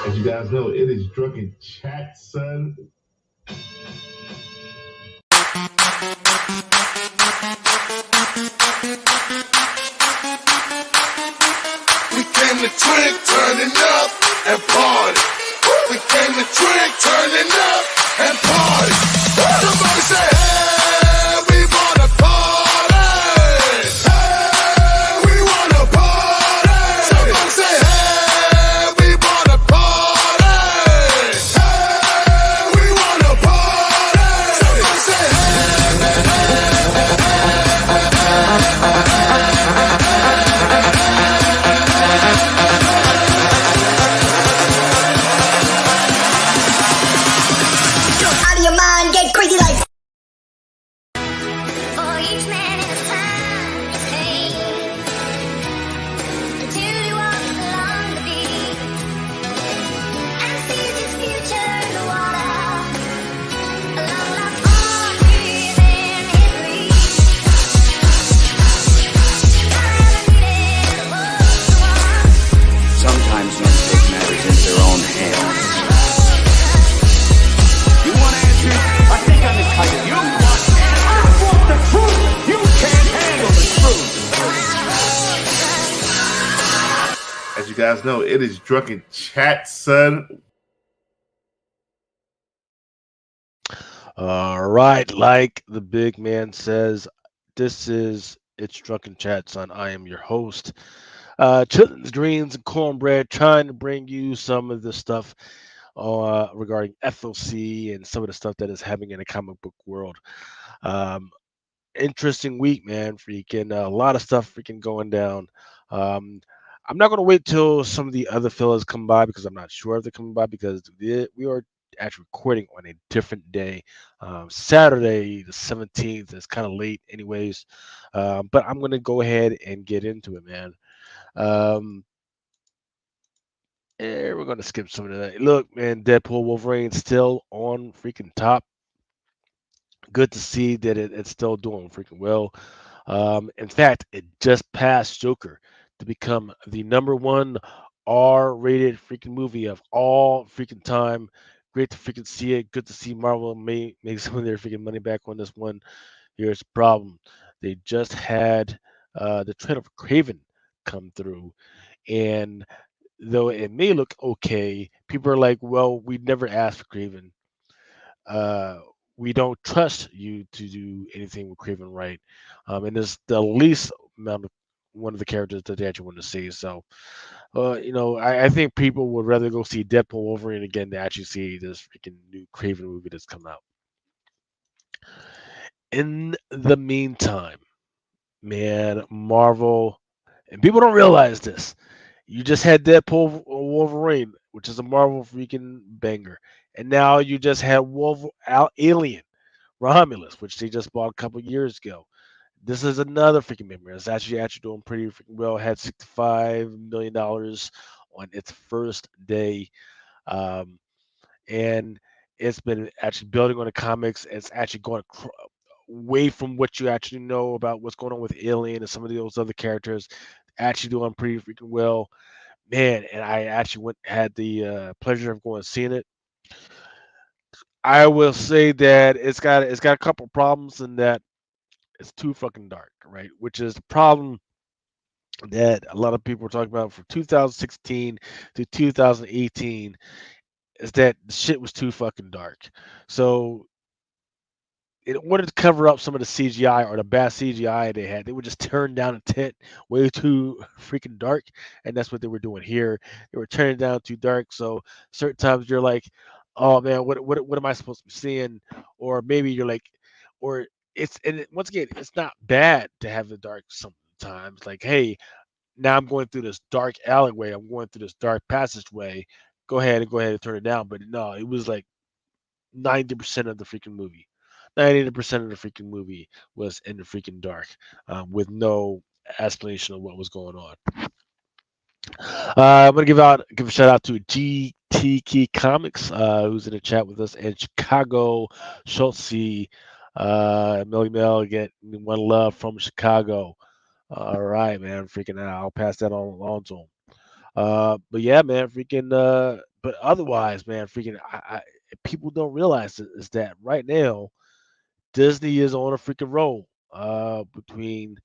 As you guys know, it is Drunken Chat, son. We came to drink, turning up and party. We came to drink, turning up and party. Somebody say, hey, we wanna party. Hey, we wanna party. Somebody say, hey, we wanna party. Hey, we wanna party. Somebody say, out of your mind, get crazy like. For each man in his time, his pain, until he walks along the beach and sees his future in the water, along the pond within his reach. Never needed a one. Sometimes men take matters into their own hands. You want answers? I think I'm entitled. You want answers? I want the truth. You can't handle the truth. As you guys know, it is Drunken Chat, son. All right, like the big man says, it's Drunken Chat, son. I am your host. Chitlins, greens, and cornbread, trying to bring you some of the stuff regarding FOC and some of the stuff that is happening in the comic book world. Interesting week, man. Freaking a lot of stuff freaking going down. Um, I'm not gonna wait till some of the other fellas come by because I'm not sure if they're coming by because we are actually recording on a different day. Saturday the 17th. It's kind of late, anyways. But I'm gonna go ahead and get into it, man. Um, we're gonna skip some of that. Look, man, Deadpool Wolverine still on freaking top. Good to see that it's still doing freaking well. In fact, it just passed Joker to become the number one R-rated freaking movie of all freaking time. Great to freaking see it. Good to see Marvel make some of their freaking money back on this one. Here's the problem: they just had the trailer of Craven come through, and though it may look okay, people are like, "Well, we never asked for Craven. Uh, we don't trust you to do anything with Craven right." And it's the least amount of one of the characters that they actually want to see. So, I think people would rather go see Deadpool Wolverine again than actually see this freaking new Craven movie that's come out. In the meantime, man, Marvel, and people don't realize this. You just had Deadpool Wolverine, which is a Marvel freaking banger, and now you just had Alien Romulus, which they just bought a couple years ago. This is another freaking memory. It's actually doing pretty freaking well. Had $65 million on its first day, um, and it's been actually building on the comics. It's actually going away from what you actually know about what's going on with Alien and some of those other characters. Actually doing pretty freaking well, man. And I actually had the pleasure of going and seeing it. I will say that it's got a couple problems in that it's too fucking dark, right? Which is the problem that a lot of people were talking about from 2016 to 2018 is that the shit was too fucking dark. So in order to cover up some of the CGI or the bad CGI they had, they would just turn down a tent way too freaking dark, and that's what they were doing here. They were turning it down too dark, so certain times you're like, "Oh man, what am I supposed to be seeing?" Or maybe you're like, or once again, it's not bad to have the dark sometimes. Like, hey, now I'm going through this dark alleyway, I'm going through this dark passageway. Go ahead and turn it down. But no, it was like 90% of the freaking movie. 90% of the freaking movie was in the freaking dark, with no explanation of what was going on. I'm gonna give a shout out to GT Key Comics, who's in the chat with us in Chicago. Schultz, Millie Mel, get one love from Chicago. All right, man. Freaking, I'll pass that on along to him. But yeah, man, freaking but otherwise, man, freaking, people don't realize it, is that right now Disney is on a freaking roll. Between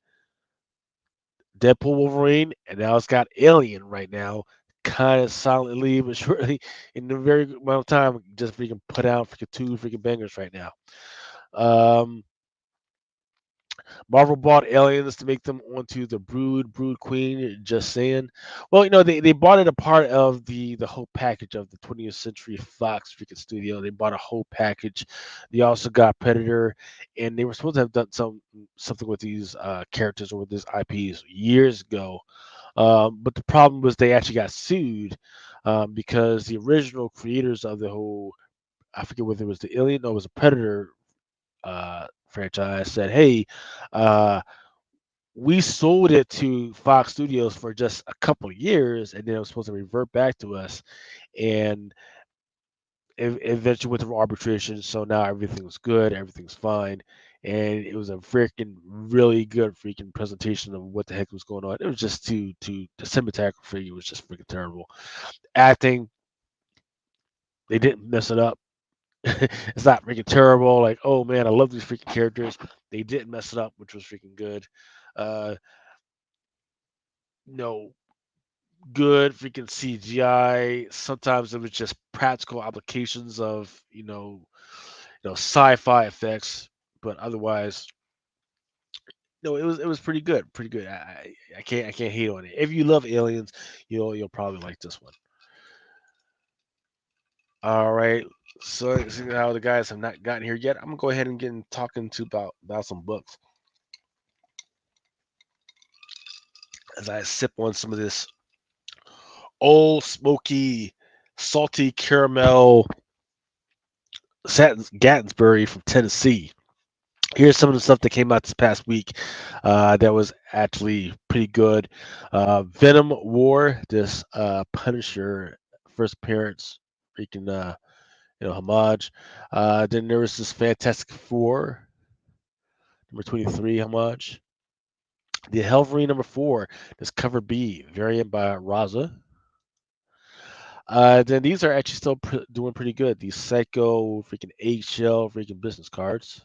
Deadpool, Wolverine, and now it's got Alien right now, kind of silently but surely, in a very good amount of time, just freaking put out freaking two freaking bangers right now. Um, Marvel bought aliens to make them onto the Brood Queen. Just saying. Well, they bought it a part of the whole package of the 20th Century Fox freaking studio. They bought a whole package. They also got Predator, and they were supposed to have done something with these characters or with these IPs years ago. But the problem was they actually got sued because the original creators of the whole, I forget whether it was the Alien or it was a Predator franchise, said, "Hey, uh, we sold it to Fox Studios for just a couple of years, and then it was supposed to revert back to us, and eventually went through arbitration. So now everything was good, everything's fine, and it was a freaking really good freaking presentation of what the heck was going on. It was just too the cinematography was just freaking terrible. Acting, they didn't mess it up. It's not freaking terrible. Like, oh man, I love these freaking characters. They didn't mess it up, which was freaking good. Uh, no, good freaking CGI. Sometimes it was just practical applications of sci-fi effects, but otherwise, no, it was pretty good, pretty good. I can't hate on it. If you love aliens, you'll probably like this one. All right. So seeing how the guys have not gotten here yet, I'm gonna go ahead and get talking to about some books as I sip on some of this old smoky, salty caramel Gattonsbury from Tennessee. Here's some of the stuff that came out this past week that was actually pretty good. Venom War, this Punisher first appearance, freaking homage. Then there was this Fantastic Four number 23 homage. The Hellverine number 4, this cover B variant by Raza. Then these are actually still doing pretty good. These Psycho freaking eggshell freaking business cards.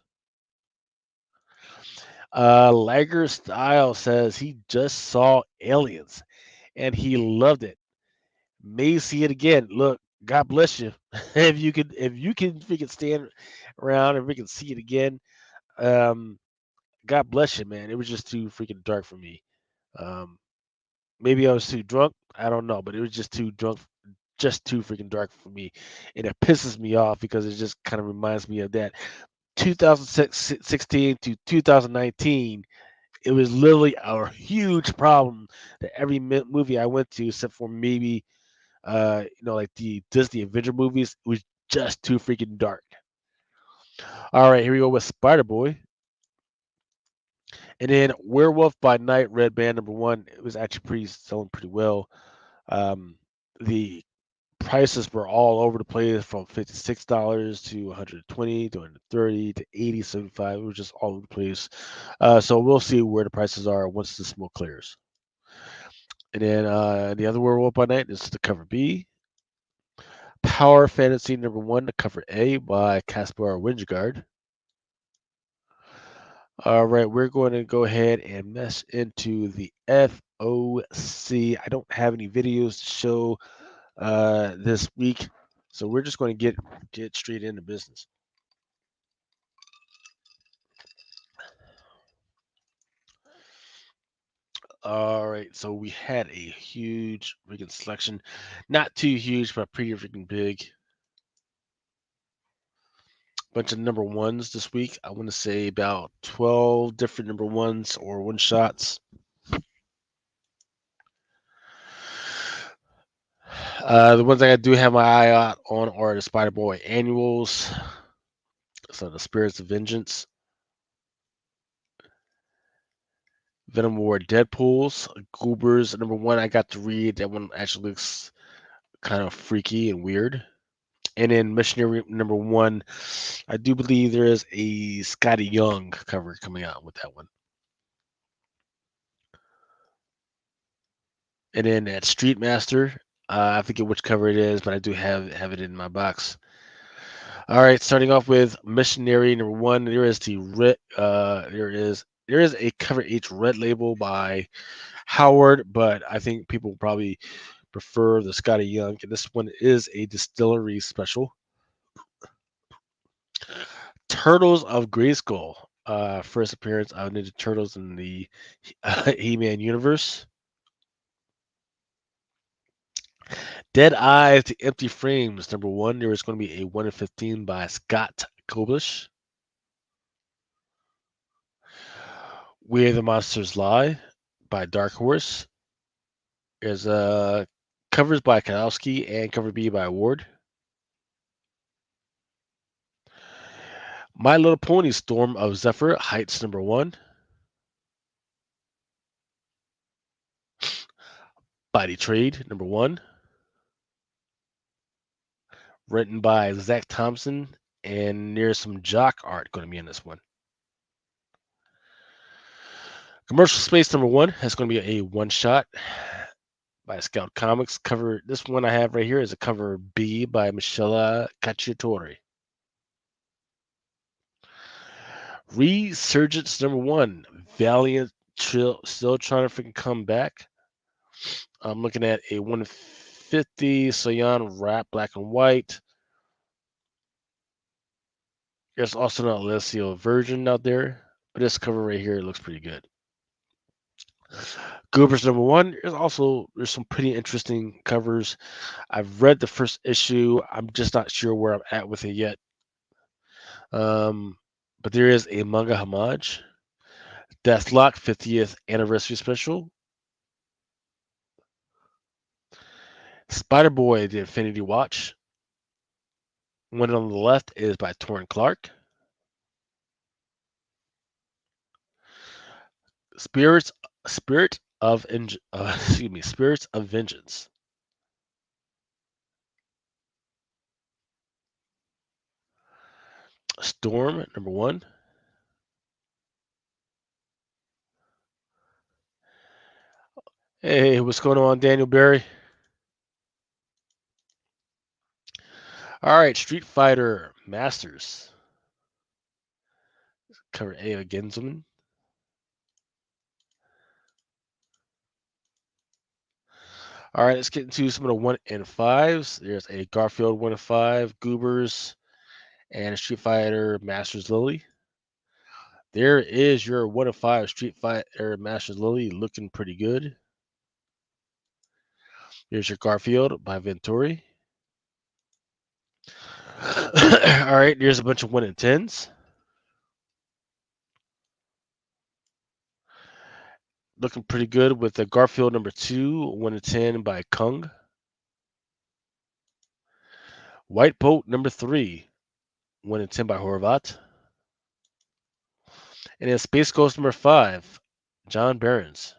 Lager Style says he just saw Aliens and he loved it. May see it again. Look, God bless you. If you can freaking stand around and freaking see it again, um, God bless you, man. It was just too freaking dark for me. Um, maybe I was too drunk. I don't know, but it was just too drunk, just too freaking dark for me, and it pisses me off because it just kind of reminds me of that 2016 to 2019. It was literally a huge problem that every movie I went to, except for maybe like the Disney Avenger movies, it was just too freaking dark. All right, here we go with Spider Boy, and then Werewolf by Night Red Band number 1. It was actually pretty selling pretty well. Um, the prices were all over the place from $56 to 120 to 130 to 80, 75. It was just all over the place. So we'll see where the prices are once the smoke clears. And then the other Werewolf by Night is the cover B. Power Fantasy number 1, the cover A by Caspar Wingard. All right, we're going to go ahead and mess into the FOC. I don't have any videos to show this week, so we're just going to get straight into business. All right, so we had a huge freaking selection, not too huge, but pretty freaking big. Bunch of number ones this week. I want to say about 12 different number ones or one shots. The ones I do have my eye out on are the Spider Boy annuals, so the Spirits of Vengeance, Venom War Deadpools, Goobers number 1. I got to read that one. Actually looks kind of freaky and weird. And then Missionary number 1, I do believe there is a Scotty Young cover coming out with that one. And then at Street Master, I forget which cover it is, but I do have it in my box. All right, starting off with Missionary number 1. There is the red. There is a cover H red label by Howard, but I think people probably prefer the Scotty Young. And this one is a distillery special. Turtles of Grayskull. First appearance of Ninja Turtles in the He-Man universe. Dead Eyes to Empty Frames, number 1. There is going to be a 1 in 15 by Scott Koblish. Where the Monsters Lie by Dark Horse. There's covers by Kanowski and cover B by Ward. My Little Pony Storm of Zephyr, Heights number 1. Body Trade number 1. Written by Zach Thompson, and there's some jock art going to be in this one. Commercial Space number 1 is going to be a one shot by Scout Comics. Cover this one I have right here is a cover B by Michele Cacciatore. Resurgence number 1, Valiant still trying to freaking come back. I'm looking at a 150 Cyan wrap, black and white. There's also an Alessio version out there, but this cover right here looks pretty good. Goobers number 1. There's some pretty interesting covers. I've read the first issue. I'm just not sure where I'm at with it yet. But there is a manga homage. Deathlock 50th anniversary special. Spider Boy: The Infinity Watch. One on the left is by Torrin Clark. Spirits of Vengeance. Storm number 1. Hey, what's going on, Daniel Barry? All right, Street Fighter Masters. Cover A of Gensman. All right, let's get into some of the 1 in 5s. There's a Garfield 1 in 5, Goobers, and a Street Fighter Masters Lily. There is your 1 in 5 Street Fighter Masters Lily, looking pretty good. Here's your Garfield by Venturi. All right, there's a bunch of 1 in 10s. Looking pretty good with the Garfield number 2, 1 in 10 by Kung. White Boat number 3, 1 in 10 by Horvat. And then Space Ghost number 5, John Behrens.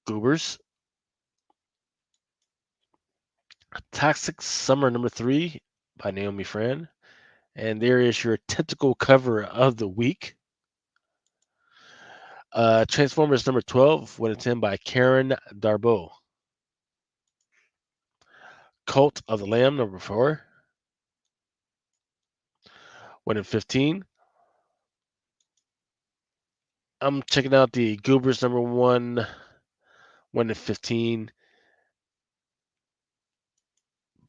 Goobers. Toxic Summer number 3 by Naomi Fran. And there is your tentacle cover of the week. Transformers number 12, 1 in 10 by Karen Darbo. Cult of the Lamb number 4, 1 in 15. I'm checking out the Goobers number 1, 1 in 15.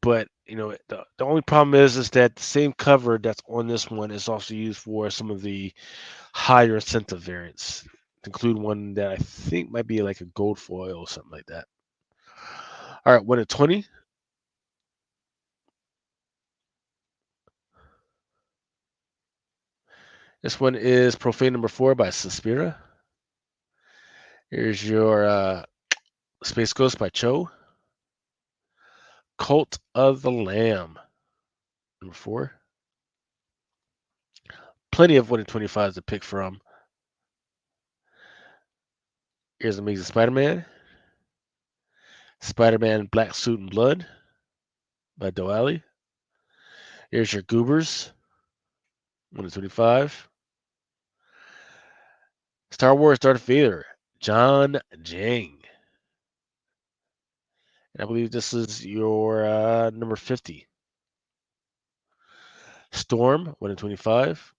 But the only problem is that the same cover that's on this one is also used for some of the higher incentive variants, to include one that I think might be like a gold foil or something like that. All right, 1 in 20. This one is Profane number 4 by Suspira. Here's your Space Ghost by Cho. Cult of the Lamb number 4. Plenty of 1 in 25s to pick from. Here's Amazing Spider-Man. Spider-Man Black Suit and Blood by Doali. Here's your Goobers, 1 in 25. Star Wars Darth Vader, John Jang. And I believe this is your number 50. Storm, 1 in 25.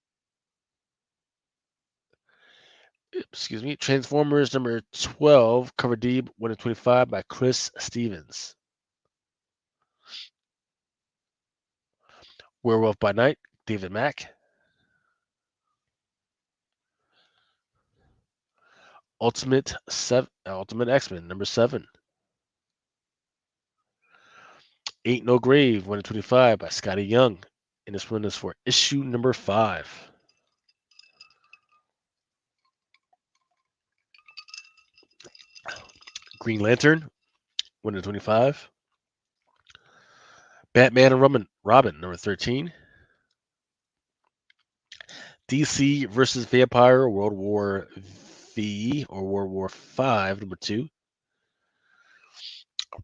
Excuse me. Transformers number 12, cover D, 1 in 25 by Chris Stevens. Werewolf by Night, David Mack. Ultimate X-Men number 7. Ain't No Grave, 1 in 25 by Scotty Young. And this one is for issue number 5. Green Lantern, 1 in 25. Batman and Robin, number 13. DC versus Vampire, World War V or World War V, number 2.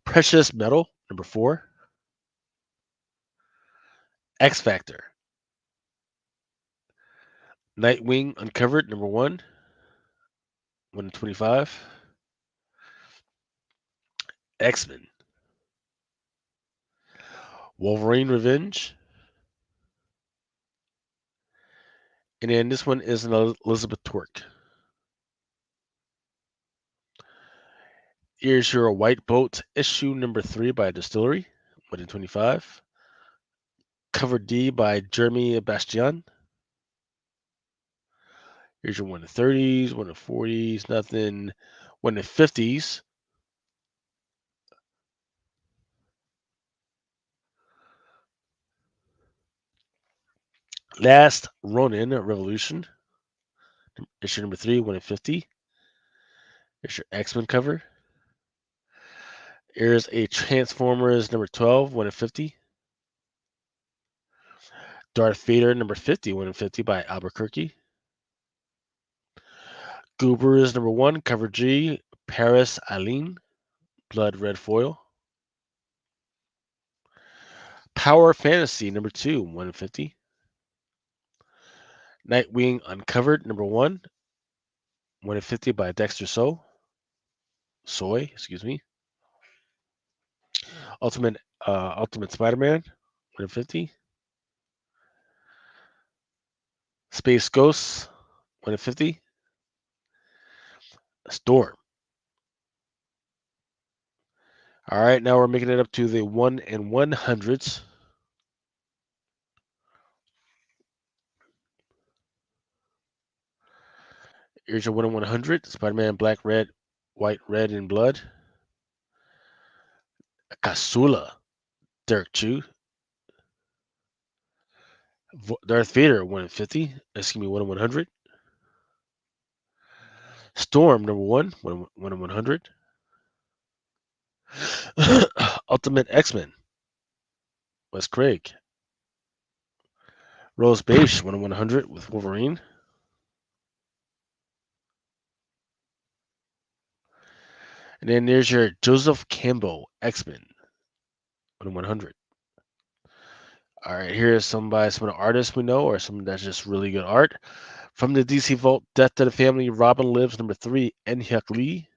Precious Metal, number 4. X Factor. Nightwing Uncovered, number 1. 1 in 25. X-Men. Wolverine Revenge. And then this one is an Elizabeth Torque. Here's your White Boat, issue number 3 by Distillery, 1 in 25. Cover D by Jeremy Bastian. Here's your 1 in 30s, 1 in 40s, nothing. 1 in 50s. Last Ronin Revolution, issue number 3, 1 in 50. Here's your X-Men cover. Here's a Transformers number 12, 1 in 50. Darth Vader number 50, 1 in 50 by Albuquerque. Goobers number 1, cover G, Paris Eileen, blood red foil. Power Fantasy number 2, 1 in 50. Nightwing Uncovered number 1, 1 in 50 by Dexter Soy, excuse me. Ultimate Spider-Man, 1 in 50. Space Ghosts, 1 in 50. Storm. All right, now we're making it up to the 1 in 100s. Here's your 1 in 100. Spider-Man Black, Red, White, Red, and Blood. Kasula, Derek Chu. Darth Vader, 1 in 50. Excuse me, 1 in 100. Storm, number 1, 1 in 100. Ultimate X-Men, Wes Craig. Rose Beige, 1 in 100 with Wolverine. And then there's your Joseph Campbell, X-Men, 1 in 100. All right, here's some by some of the artists we know, or some that's just really good art. From the DC Vault, Death to the Family, Robin Lives, number 3, En-Hyuk Lee.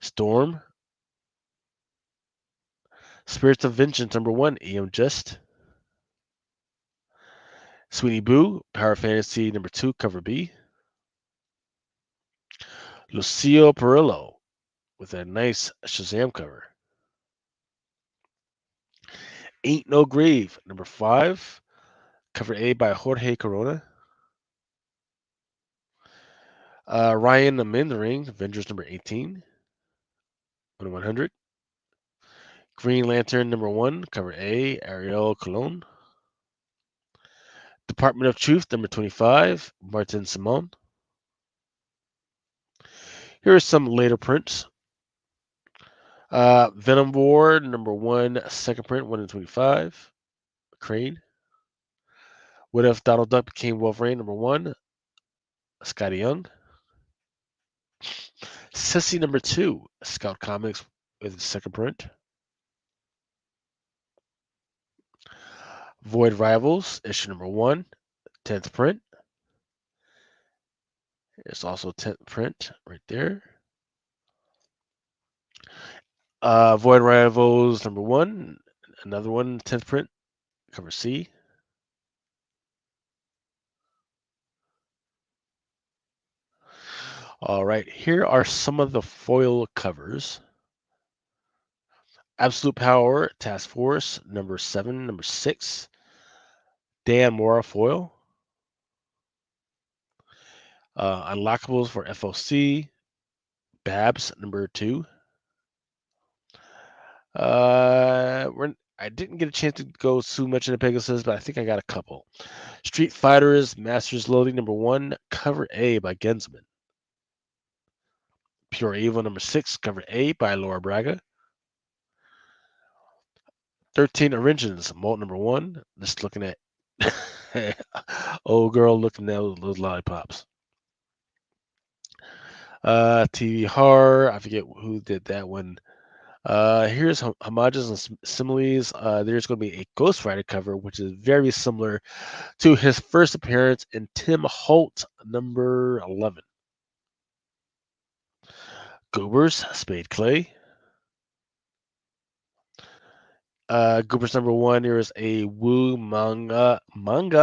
Storm. Spirits of Vengeance, number 1, E.M. Just. Sweeney Boo, Power Fantasy, number 2, cover B. Lucio Perillo with a nice Shazam cover. Ain't No Grave, number 5, cover A by Jorge Corona. Ryan the Man in the Ring, Avengers number 18, 1 in 100. Green Lantern number 1, cover A, Ariel Colon. Department of Truth number 25, Martin Simon. Here are some later prints. Venom War number 1, second print, 1 in 25, Crane. What If Donald Duck Became Wolverine number 1, Scotty Young. Sissy number 2, Scout Comics with second print. Void Rivals, issue number 1, 10th print. It's also 10th print right there. Void Rivals number 1, another one, 10th print, cover C. All right, here are some of the foil covers. Absolute Power Task Force number 7, number 6. Dan Mora foil. Unlockables for FOC. Babs number 2. I didn't get a chance to go too much into Pegasus, but I think I got a couple. Street Fighters Masters Loading number 1, cover A by Gensman. Pure Evil number 6, cover A by Laura Braga. 13 Origins, Molt number 1. Just looking at old girl looking at those lollipops. TV horror, I forget who did that one. Here's homages and similes. There's going to be a Ghost Rider cover, which is very similar to his first appearance in Tim Holt number 11. Goobers, Spade Clay. Goobers number 1, there is a Woo manga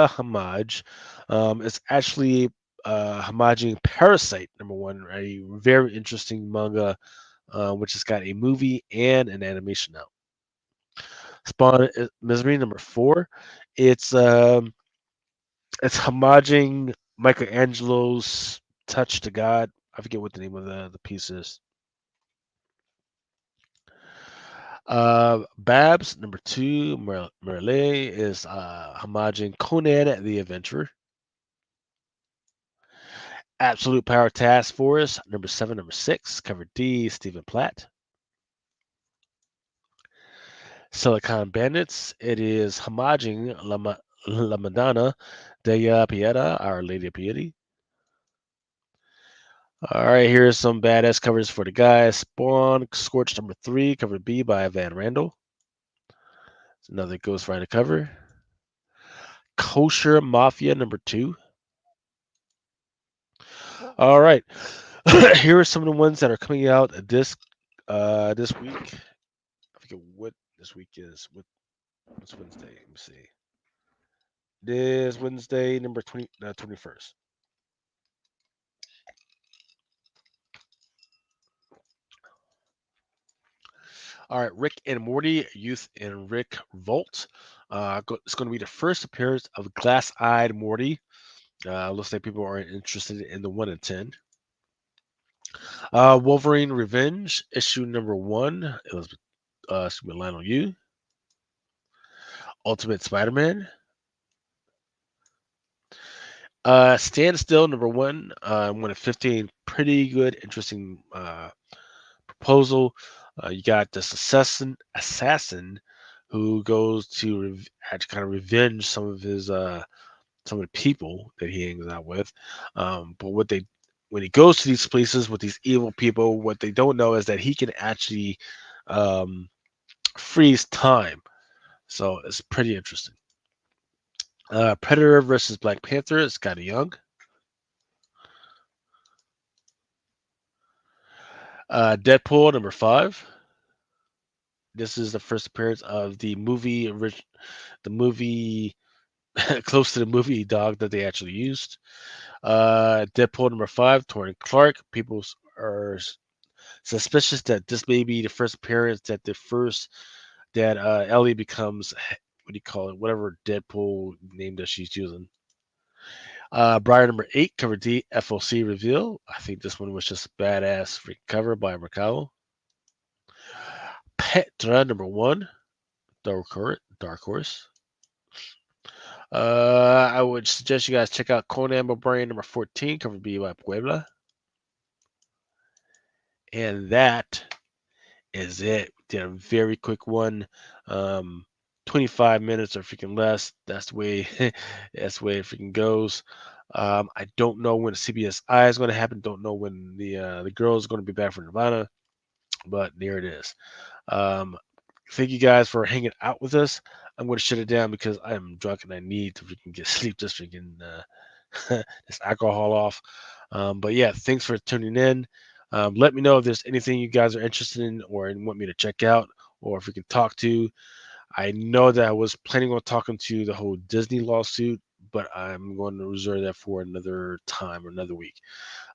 homage. It's actually homaging Parasite number 1, a very interesting manga, which has got a movie and an animation out. Spawn Misery number 4. It's homaging Michelangelo's Touch to God. I forget what the name of the piece is. Babs number 2, Merle is homaging Conan the Adventurer. Absolute Power Task Force number 7, number 6, cover D, Stephen Platt. Silicon Bandits, it is homaging La Madonna de Pieta, Our Lady of Piety. All right, here's some badass covers for the guys. Spawn Scorch number 3, cover B by Van Randall. It's another Ghost Rider cover. Kosher Mafia number 2. All right, here are some of the ones that are coming out this week. I forget what this week is. What's Wednesday? Let me see. This Wednesday, number 21st. All right, Rick and Morty, Youth and Rick Volt. It's going to be the first appearance of Glass-Eyed Morty. Looks like people are interested in the 1 and 10. Wolverine Revenge, issue number 1. It was Lionel Yu. Ultimate Spider-Man. Stand Still number 1. 1 of 15. Pretty good, interesting proposal. You got this assassin who goes to kind of revenge some of the people that he hangs out with. But when he goes to these places with these evil people, what they don't know is that he can actually freeze time. So it's pretty interesting. Predator versus Black Panther, Scotty Young. Deadpool number 5. This is the first appearance of the movie close to the movie dog that they actually used. Deadpool number 5, Torrin Clark. People are suspicious that this may be the first appearance that Ellie becomes, what do you call it, whatever Deadpool name that she's using. Briar number 8, cover D, FOC reveal. I think this one was just a badass freaking cover by Mercado. Petra number 1, Dark Horse. I would suggest you guys check out Conan Barbarian number 14, cover B by Puebla. And that is it. Did a very quick one. 25 minutes or freaking less. That's the way it freaking goes. I don't know when CBSI is going to happen. Don't know when the girl is going to be back from Nirvana, but there it is. Thank you guys for hanging out with us. I'm going to shut it down because I am drunk and I need to freaking get sleep. Just freaking this alcohol off. But yeah, thanks for tuning in. Let me know if there's anything you guys are interested in or want me to check out, or if we can talk to. I know that I was planning on talking to the whole Disney lawsuit, but I'm going to reserve that for another time or another week.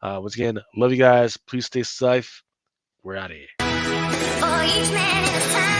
Once again, love you guys. Please stay safe. We're out of here. For each man in his time.